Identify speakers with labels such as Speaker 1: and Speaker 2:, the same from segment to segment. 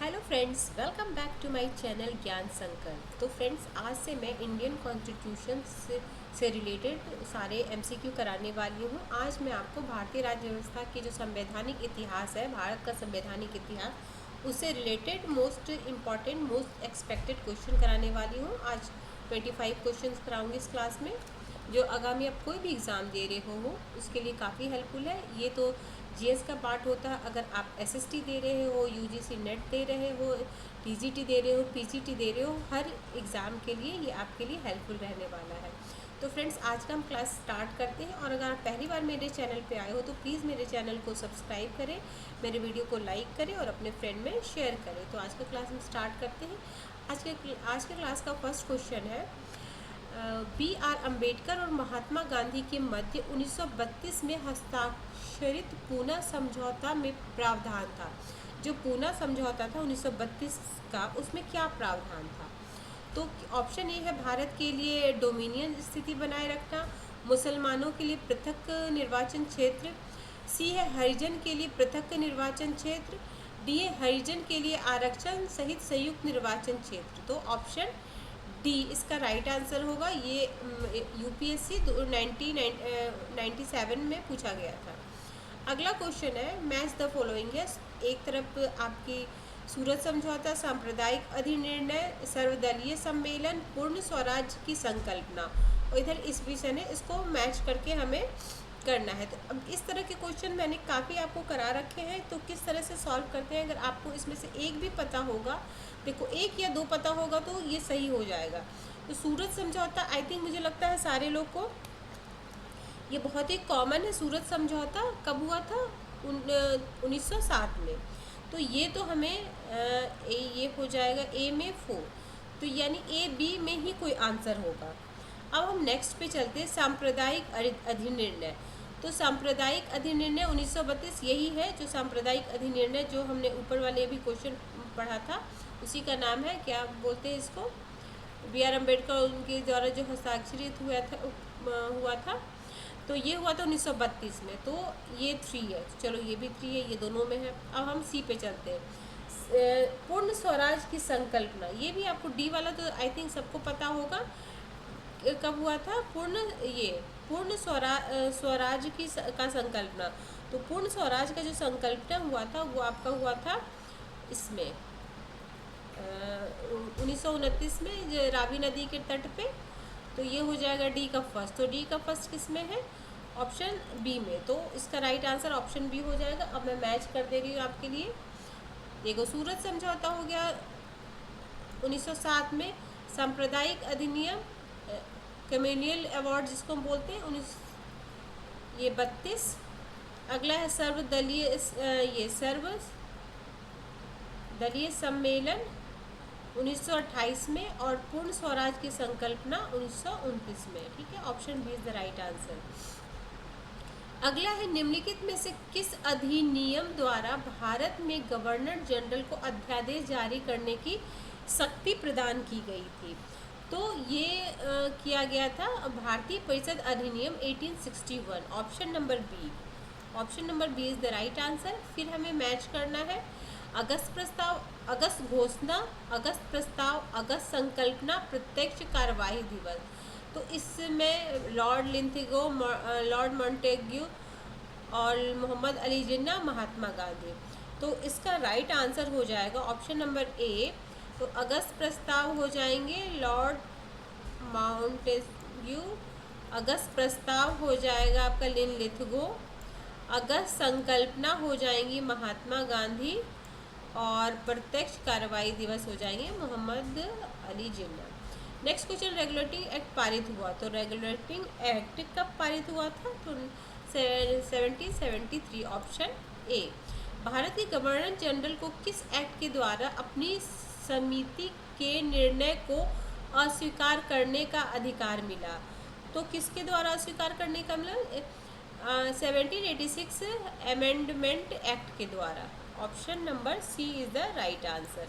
Speaker 1: Hello friends, welcome back to my channel Gyan Sankalp. तो friends, आज से मैं इंडियन कॉन्स्टिट्यूशन से रिलेटेड सारे एमसीक्यू कराने वाली हूँ। आज मैं आपको भारतीय राज्य व्यवस्था के जो संवैधानिक इतिहास है, भारत का संवैधानिक इतिहास, उससे related most important, most expected question कराने वाली हूँ। आज 25 क्वेश्चन कराऊँगी इस क्लास में, जो आगामी आप कोई भी एग्ज़ाम दे रहे हो उसके लिए काफ़ी हेल्पफुल है। ये तो जीएस का पार्ट होता है। अगर आप एसएसटी दे रहे हो, यूजीसी नेट दे रहे हो, टीजीटी दे रहे हो, पीजीटी दे रहे हो, हर एग्ज़ाम के लिए ये आपके लिए हेल्पफुल रहने वाला है। तो फ्रेंड्स, आज का हम क्लास स्टार्ट करते हैं। और अगर आप पहली बार मेरे चैनल पे आए हो तो प्लीज़ मेरे चैनल को सब्सक्राइब करें, मेरे वीडियो को लाइक करें और अपने फ्रेंड में शेयर करें। तो आज का क्लास हम स्टार्ट करते हैं। आज के क्लास का फर्स्ट क्वेश्चन है, बी आर अम्बेडकर और महात्मा गांधी के मध्य 1932 में हस्ताक्षरित पूना समझौता में प्रावधान था। जो पूना समझौता था 1932 का, उसमें क्या प्रावधान था? तो ऑप्शन ए है भारत के लिए डोमिनियन स्थिति बनाए रखना, मुसलमानों के लिए पृथक निर्वाचन क्षेत्र, सी है हरिजन के लिए पृथक निर्वाचन क्षेत्र, डी है हरिजन के लिए आरक्षण सहित संयुक्त निर्वाचन क्षेत्र। तो ऑप्शन डी इसका राइट आंसर होगा। ये यूपीएससी 1997 में पूछा गया था। अगला क्वेश्चन है, मैच द फॉलोइंग है। एक तरफ आपकी सूरत समझौता, सांप्रदायिक अधिनिर्णय, सर्वदलीय सम्मेलन, पूर्ण स्वराज की संकल्पना, और इधर इस विषय ने इसको मैच करके हमें करना है। तो अब इस तरह के क्वेश्चन मैंने काफ़ी आपको करा रखे हैं, तो किस तरह से सॉल्व करते हैं, अगर आपको इसमें से एक भी पता होगा, देखो एक या दो पता होगा तो ये सही हो जाएगा। तो सूरत समझौता आई थिंक मुझे लगता है सारे लोग को ये बहुत ही कॉमन है। सूरत समझौता कब हुआ था? 1907 में। तो ये तो हमें ये हो जाएगा ए में 4, तो यानी ए बी में ही कोई आंसर होगा। अब हम नेक्स्ट पे चलते हैं, सांप्रदायिक अधिनिर्णय। तो सांप्रदायिक अधिनिर्णय 1932 यही है। जो सांप्रदायिक अधिनिर्णय जो हमने ऊपर वाले भी क्वेश्चन पढ़ा था, उसी का नाम है, क्या बोलते हैं इसको, बी आर अम्बेडकर उनके द्वारा जो हस्ताक्षरित हुआ था। तो ये हुआ था 1932 में। तो ये 3 है, चलो ये भी 3 है, ये दोनों में है। अब हम सी पे चलते हैं, पूर्ण स्वराज की संकल्पना। ये भी आपको डी वाला तो आई थिंक सबको पता होगा, कब हुआ था पूर्ण स्वराज की का संकल्पना। तो पूर्ण स्वराज का जो संकल्पना हुआ था वो आपका हुआ था इसमें 1929 में, रावी नदी के तट पे। तो ये हो जाएगा डी का फर्स्ट। तो डी का फर्स्ट किस में है? ऑप्शन बी में। तो इसका राइट आंसर ऑप्शन बी हो जाएगा। अब मैं मैच कर दे रही हूँ आपके लिए। देखो, सूरत समझौता हो गया 1907 में, सांप्रदायिक अधिनियम, कम्युनियल अवार्ड जिसको हम बोलते हैं, ये 32। अगला है सर्वदलीय सम्मेलन 1928 में, और पूर्ण स्वराज की संकल्पना 1929 में। ठीक है, option B is the right answer. अगला है, निम्नलिखित में से किस अधिनियम द्वारा भारत में गवर्नर जनरल को अध्यादेश जारी करने की शक्ति प्रदान की गई थी? तो ये किया गया था भारतीय परिषद अधिनियम 1861। Option number B is the right answer. फिर हमें मैच करना है, अगस्त प्रस्ताव, अगस्त घोषणा, अगस्त प्रस्ताव, अगस्त संकल्पना, प्रत्यक्ष कार्यवाही दिवस। तो इसमें लॉर्ड लिंथिगो, लॉर्ड मॉन्टेग्यू और मोहम्मद अली जिन्ना, महात्मा गांधी। तो इसका राइट आंसर हो जाएगा ऑप्शन नंबर ए। तो अगस्त प्रस्ताव हो जाएंगे लॉर्ड माउंटेग्यू, अगस्त प्रस्ताव हो जाएगा आपका लिंथिगो, अगस्त संकल्पना हो जाएंगी महात्मा गांधी, और प्रत्यक्ष कार्रवाई दिवस हो जाएंगे Mohammad Ali Jinnah. Next question, regulating act पारित हुआ। तो रेगुलेटिंग एक्ट कब पारित हुआ था? तो 1773। Option A. भारत के गवर्नर जनरल को किस एक्ट के द्वारा अपनी समिति के निर्णय को अस्वीकार करने का अधिकार मिला? तो किसके द्वारा अस्वीकार करने का मिला? 1786 अमेंडमेंट एक्ट के द्वारा। Option number C is the right answer.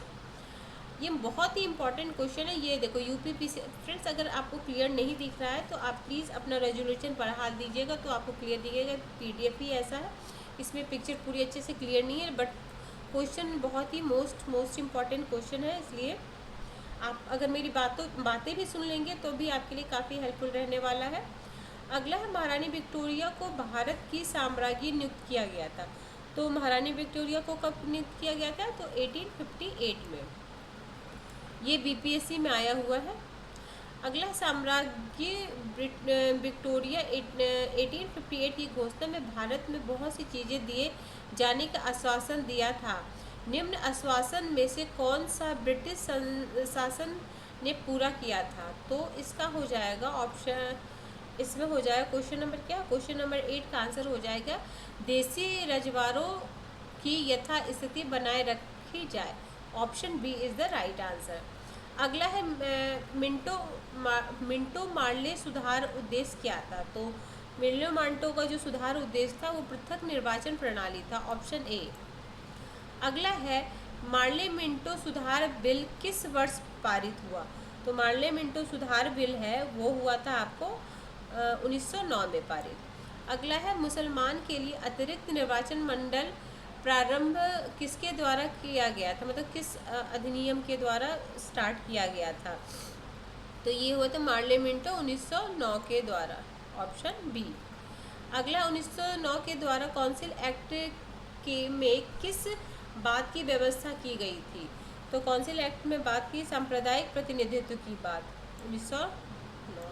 Speaker 1: ये बहुत ही इंपॉर्टेंट क्वेश्चन है। ये देखो, यूपीपीसी फ्रेंड्स, अगर आपको क्लियर नहीं दिख रहा है तो आप प्लीज़ अपना रेजोल्यूशन पढ़ा दीजिएगा, तो आपको क्लियर दिखेगा। पीडीएफ ही ऐसा है, इसमें पिक्चर पूरी अच्छे से क्लियर नहीं है, बट क्वेश्चन बहुत ही मोस्ट इम्पॉर्टेंट क्वेश्चन है, इसलिए आप अगर मेरी बातें भी सुन लेंगे तो भी आपके लिए काफ़ी हेल्पफुल रहने वाला है। अगला है, महारानी विक्टोरिया को भारत की साम्राज्ञी नियुक्त किया गया था। तो महारानी विक्टोरिया को कब नियुक्त किया गया था? तो 1858 में। ये बीपीएससी में आया हुआ है। अगला, साम्राज्ञी विक्टोरिया 1858 की घोषणा में भारत में बहुत सी चीज़ें दिए जाने का आश्वासन दिया था। निम्न आश्वासन में से कौन सा ब्रिटिश शासन ने पूरा किया था? तो इसका हो जाएगा ऑप्शन, इसमें हो जाएगा क्वेश्चन नंबर क्या? क्वेश्चन नंबर 8 का आंसर हो जाएगा देसी रजवाड़ों की यथा स्थिति बनाए रखी जाए। Option B is the right answer. अगला है, मिंटो मार्ले सुधार उद्देश्य क्या था? तो मिंटो मार्ले का जो सुधार उद्देश्य था वो पृथक निर्वाचन प्रणाली था। Option A. अगला है, मार्ले मिंटो सुधार बिल किस वर्ष पारित हुआ? तो मार्ले मिंटो सुधार बिल है वो हुआ था आपको 1909 में पारित। अगला है, मुसलमान के लिए अतिरिक्त निर्वाचन मंडल प्रारंभ किसके द्वारा किया गया था? मतलब किस अधिनियम के द्वारा स्टार्ट किया गया था? तो ये हुआ था मार्ले मिंटो 1909 के द्वारा। Option B. अगला, 1909 के द्वारा काउंसिल एक्ट में किस बात की व्यवस्था की गई थी? तो काउंसिल एक्ट में बात की सांप्रदायिक प्रतिनिधित्व की बात, 1909।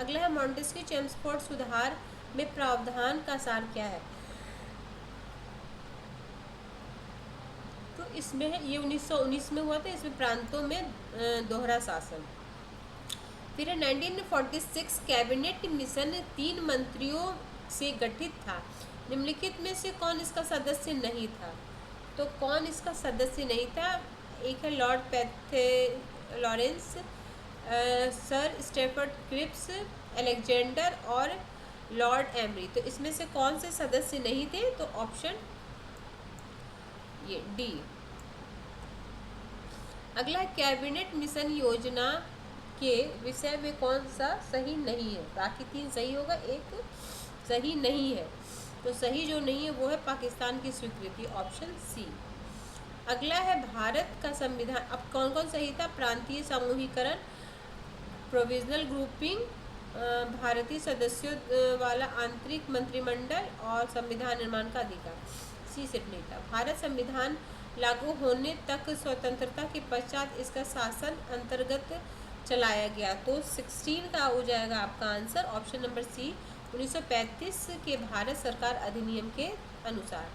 Speaker 1: अगला है, मॉन्टेस्क्यू चेम्सफोर्ड सुधार में प्रावधान का सार क्या है? तो इसमें ये 1919 में हुआ था। इसमें प्रांतों में दोहरा शासन। फिर 1946 कैबिनेट मिशन 3 मंत्रियों से गठित था। निम्नलिखित में से कौन इसका सदस्य नहीं था? तो कौन इसका सदस्य नहीं था? एक है Lord Pethick Lawrence, sir Stafford Cripps, Alexander और लॉर्ड एमरी। तो इसमें से कौन से सदस्य नहीं थे? तो ऑप्शन ये डी। अगला, कैबिनेट मिशन योजना के विषय में कौन सा सही नहीं है? बाकी 3 सही होगा, एक सही नहीं है। तो सही जो नहीं है वो है पाकिस्तान की स्वीकृति, ऑप्शन सी। अगला है, भारत का संविधान, अब कौन कौन सही था? प्रांतीय समूहीकरण, प्रोविजनल ग्रुपिंग, भारतीय सदस्यों वाला आंतरिक मंत्रिमंडल और संविधान निर्माण का अधिकार। सी सेट नहीं था। भारत संविधान लागू होने तक स्वतंत्रता के पश्चात इसका शासन अंतर्गत चलाया गया। तो 16 का हो जाएगा आपका आंसर, ऑप्शन नंबर सी। 1935 के भारत सरकार अधिनियम के अनुसार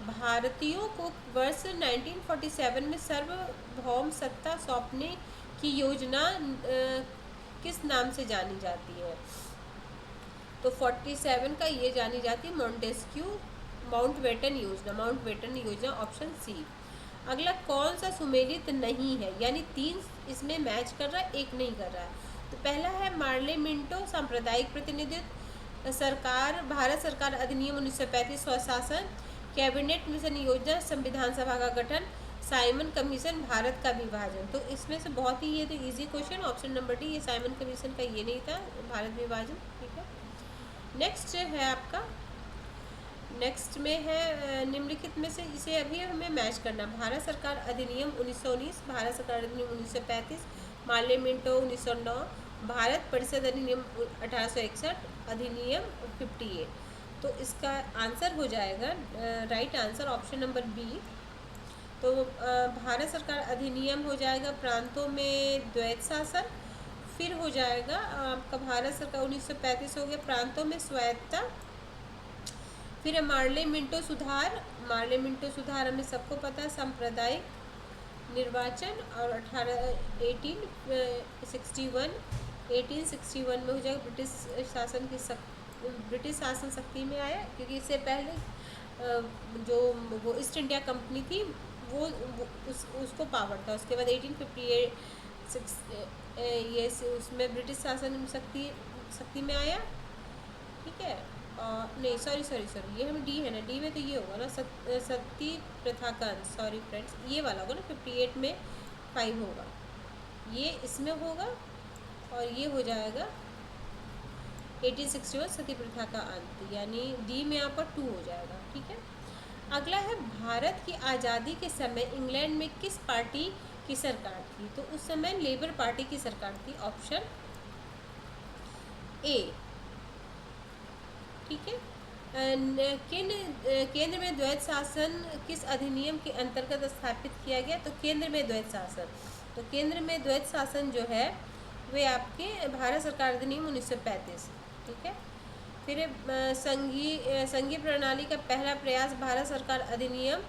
Speaker 1: भारतीयों को वर्ष 1947 में सार्वभौम सत्ता सौंपने की योजना किस नाम से जानी जाती है? तो 47 का ये जानी जाती है मॉन्टेस्क्यू माउंटबेटन योजना, ऑप्शन सी। अगला, कौन सा सुमेलित नहीं है? यानी 3 इसमें मैच कर रहा है, एक नहीं कर रहा है। तो पहला है मार्ले मिंटो सांप्रदायिक प्रतिनिधित्व, सरकार भारत सरकार अधिनियम 1935 स्वशासन, कैबिनेट मिशन योजना, संविधान सभा का गठन, साइमन कमीशन, भारत का विभाजन। तो इसमें से बहुत ही ये तो easy question, option number D. ये साइमन कमीशन का ये नहीं था, भारत विभाजन। ठीक है, नेक्स्ट है आपका, नेक्स्ट में है निम्नलिखित में से इसे अभी हमें मैच करना। भारत सरकार अधिनियम 1919, भारत सरकार अधिनियम 1935, मार्ले मिंटो 1909, भारत परिषद अधिनियम 1861, अधिनियम 58। तो इसका आंसर हो जाएगा right answer option number B. तो भारत सरकार अधिनियम हो जाएगा प्रांतों में द्वैत शासन। फिर हो जाएगा आपका भारत सरकार 1935 हो गया प्रांतों में स्वायत्तता। फिर है मार्ले मिंटो सुधार, मार्ले मिंटो सुधार हमें सबको पता है सांप्रदायिक निर्वाचन। और 1861 में हो जाएगा ब्रिटिश शासन शक्ति में आया, क्योंकि इससे पहले जो वो ईस्ट इंडिया कंपनी थी वो उसको पावर था। उसके बाद 1858 उसमें ब्रिटिश शासन शक्ति में आया। ठीक है, नहीं सॉरी ये हमें डी है ना, डी में तो ये होगा ना सती प्रथा का अंत। सॉरी फ्रेंड्स, ये वाला होगा ना 58 में 5 होगा, ये इसमें होगा और ये हो जाएगा 1861 सती प्रथा का अंत, यानी डी में यहाँ पर 2 हो जाएगा। ठीक है, अगला है भारत की आज़ादी के समय इंग्लैंड में किस पार्टी की सरकार थी? तो उस समय लेबर पार्टी की सरकार थी, ऑप्शन ए। ठीक है। केंद्र में द्वैध शासन किस अधिनियम के अंतर्गत स्थापित किया गया? तो केंद्र में द्वैध शासन, तो केंद्र में द्वैध शासन जो है वे आपके भारत सरकार अधिनियम 1935। ठीक है। फिर संघीय प्रणाली का पहला प्रयास भारत सरकार अधिनियम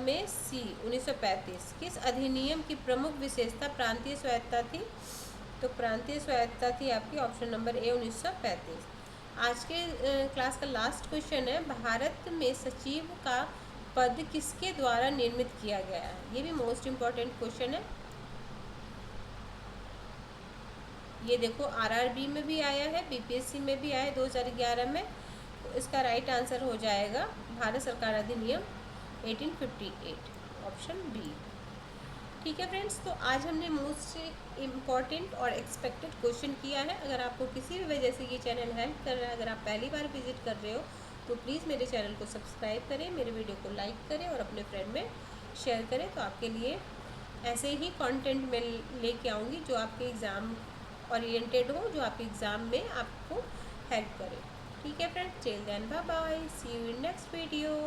Speaker 1: में सी 1935। किस अधिनियम की प्रमुख विशेषता प्रांतीय स्वायत्तता थी? तो प्रांतीय स्वायत्तता थी आपकी ऑप्शन नंबर ए 1935। आज के क्लास का लास्ट क्वेश्चन है, भारत में सचिव का पद किसके द्वारा निर्मित किया गया है? ये भी मोस्ट इम्पॉर्टेंट क्वेश्चन है। ये देखो आरआरबी में भी आया है, बीपीएससी में भी आया है 2011 में। तो इसका राइट आंसर हो जाएगा भारत सरकार अधिनियम 1858, ऑप्शन बी। ठीक है फ्रेंड्स, तो आज हमने मोस्ट इम्पॉर्टेंट और एक्सपेक्टेड क्वेश्चन किया है। अगर आपको किसी भी वजह से ये चैनल हेल्प कर रहा है, अगर आप पहली बार विजिट कर रहे हो तो प्लीज़ मेरे चैनल को सब्सक्राइब करें, मेरे वीडियो को लाइक करें और अपने फ्रेंड में शेयर करें। तो आपके लिए ऐसे ही कंटेंट मैं लेके आऊँगी जो आपके एग्ज़ाम ओरिएंटेड हो, जो आपके एग्ज़ाम में आपको हेल्प करे। ठीक है friends, till then bye bye, see you in next video.